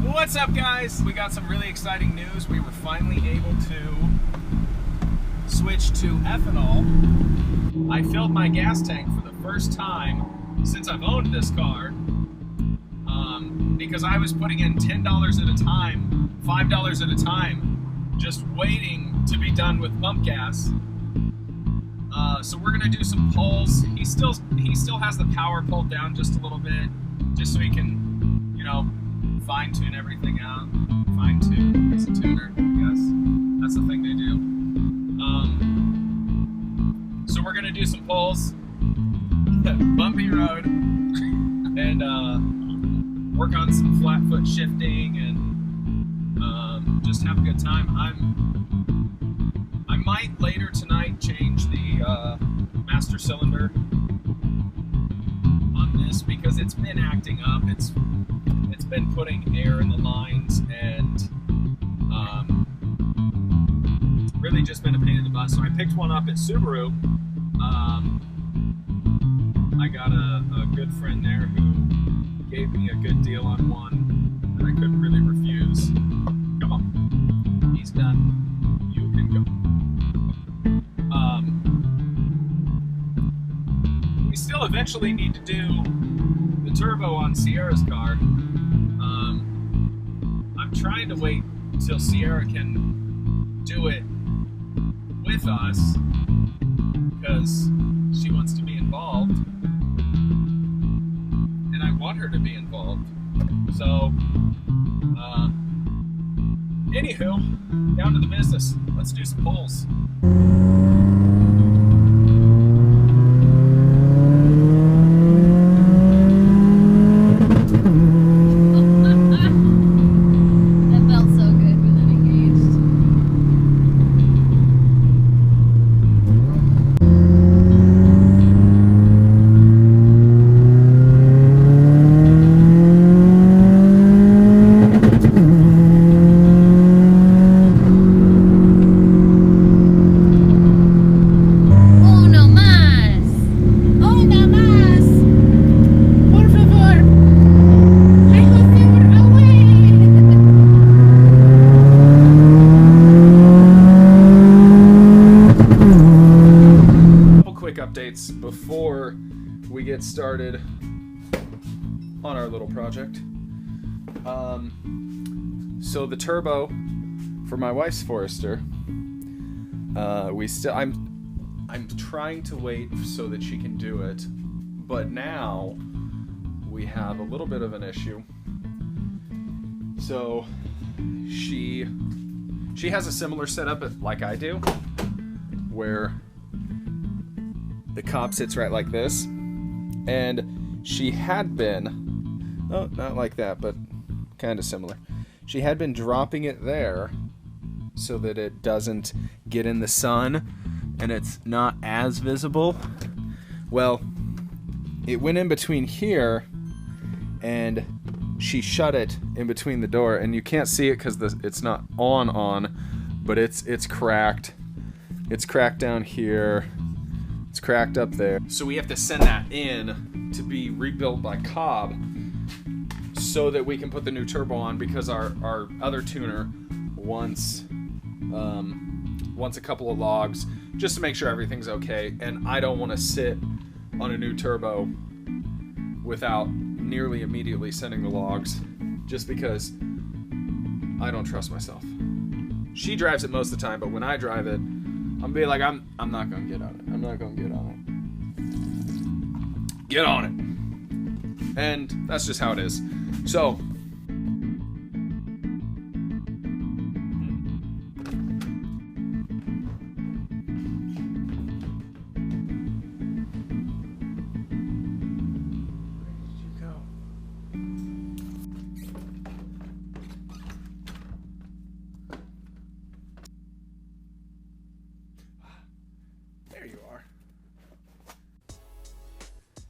What's up, guys? We got some really exciting news. We were finally able to switch to ethanol. I filled my gas tank for the first time since I've owned this car, because I was putting in $10 at a time, $5 at a time, just waiting to be done with pump gas. So we're gonna do some pulls. He still has the power pulled down just a little bit, just so he can, you know, fine tune everything out. Fine tune, he's a tuner, I guess. That's the thing they do. So we're gonna do some pulls, bumpy road, and work on some flat foot shifting, and just have a good time. I might later tonight change the master cylinder on this because it's been acting up. It's been putting air in the lines and really just been a pain in the butt. So I picked one up at Subaru. I got a good friend there who gave me a good deal on one that I couldn't really refuse. Come on, he's done. You can go. We still eventually need to do the turbo on Sierra's car. I'm trying to wait till Sierra can do it with us because she wants to be involved, and I want her to be involved. So, anywho, down to the business. Let's do some pulls. Updates before we get started on our little project. So the turbo for my wife's Forester, I'm trying to wait so that she can do it, but now we have a little bit of an issue. So she has a similar setup like I do, where the cop sits right like this, and she had been, oh, not like that, but kind of similar. She had been dropping it there so that it doesn't get in the sun and it's not as visible. Well, it went in between here, and she shut it in between the door, and you can't see it because it's not on, but it's cracked. It's cracked down here. It's cracked up there. So we have to send that in to be rebuilt by Cobb so that we can put the new turbo on, because our other tuner wants a couple of logs just to make sure everything's okay, and I don't want to sit on a new turbo without nearly immediately sending the logs, just because I don't trust myself. She drives it most of the time, but when I drive it, I'm be like, I'm not gonna get on it. I'm not gonna get on it. Get on it. And that's just how it is. So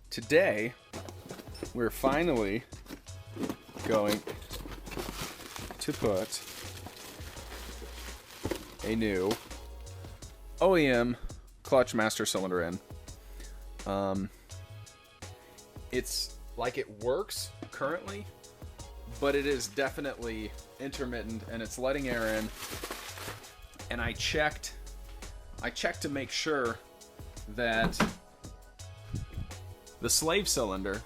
today, we're finally going to put a new OEM clutch master cylinder in. It's like it works currently, but it is definitely intermittent and it's letting air in. And I checked to make sure that the slave cylinder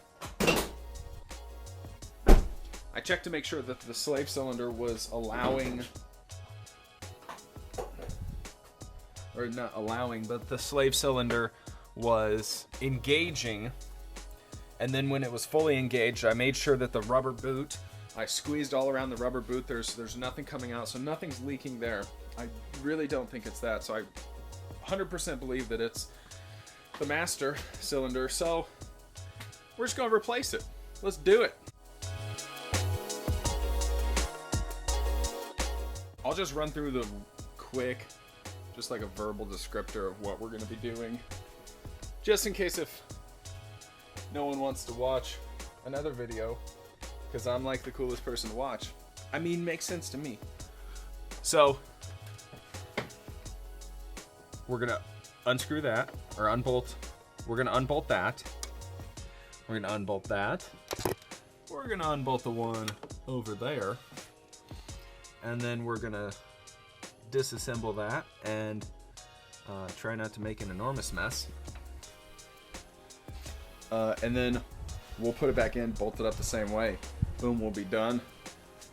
was allowing, or not allowing, but the slave cylinder was engaging. And then when it was fully engaged, I made sure that the rubber boot, I squeezed all around the rubber boot. There's nothing coming out, so nothing's leaking there. I really don't think it's that, so I 100% believe that it's the master cylinder. So we're just gonna replace it. Let's do it. I'll just run through the quick, just like a verbal descriptor of what we're gonna be doing, just in case if no one wants to watch another video, because I'm like the coolest person to watch. I mean, makes sense to me. So we're gonna unscrew that, or unbolt. We're gonna unbolt that. We're gonna unbolt that. We're gonna unbolt the one over there. And then we're gonna disassemble that and try not to make an enormous mess. And then we'll put it back in, bolt it up the same way. Boom, we'll be done.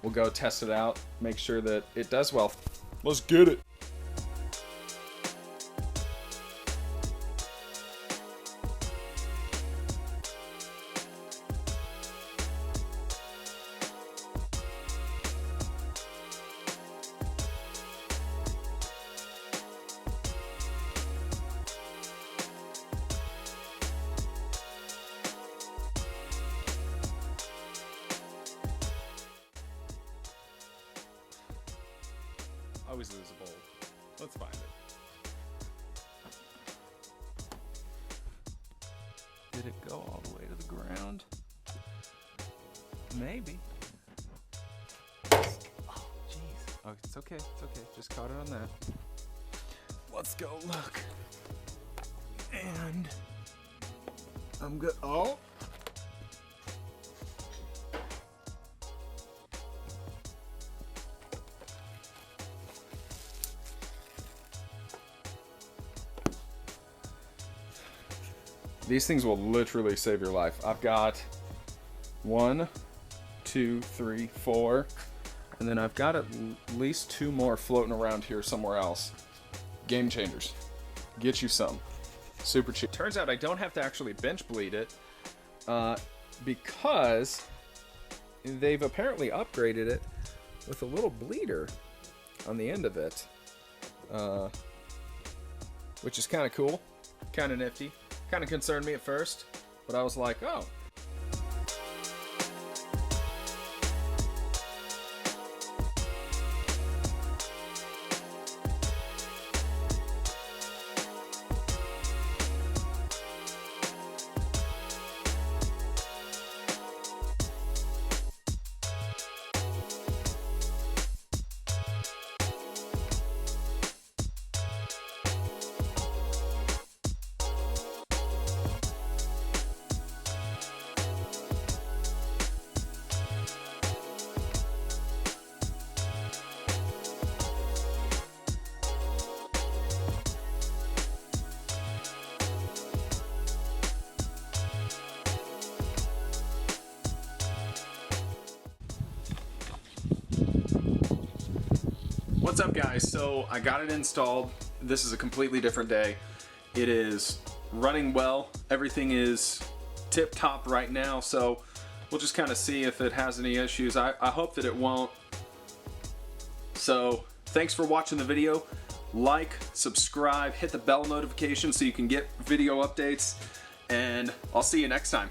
We'll go test it out, make sure that it does well. Let's get it. I always lose a bolt. Let's find it. Did it go all the way to the ground? Maybe. Oh, jeez. Oh, it's okay. It's okay. Just caught it on that. Let's go look. And I'm good. Oh. These things will literally save your life. I've got 1, 2, 3, 4, and then I've got at least 2 more floating around here somewhere else. Game changers. Get you some. Super cheap. Turns out I don't have to actually bench bleed it because they've apparently upgraded it with a little bleeder on the end of it, which is kind of cool, kind of nifty. Kind of concerned me at first, but I was like, oh. What's up, guys? So I got it installed. This is a completely different day. It is running well. Everything is tip-top right now, so we'll just kind of see if it has any issues. I hope that it won't. So thanks for watching the video. Like, subscribe, hit the bell notification so you can get video updates, and I'll see you next time.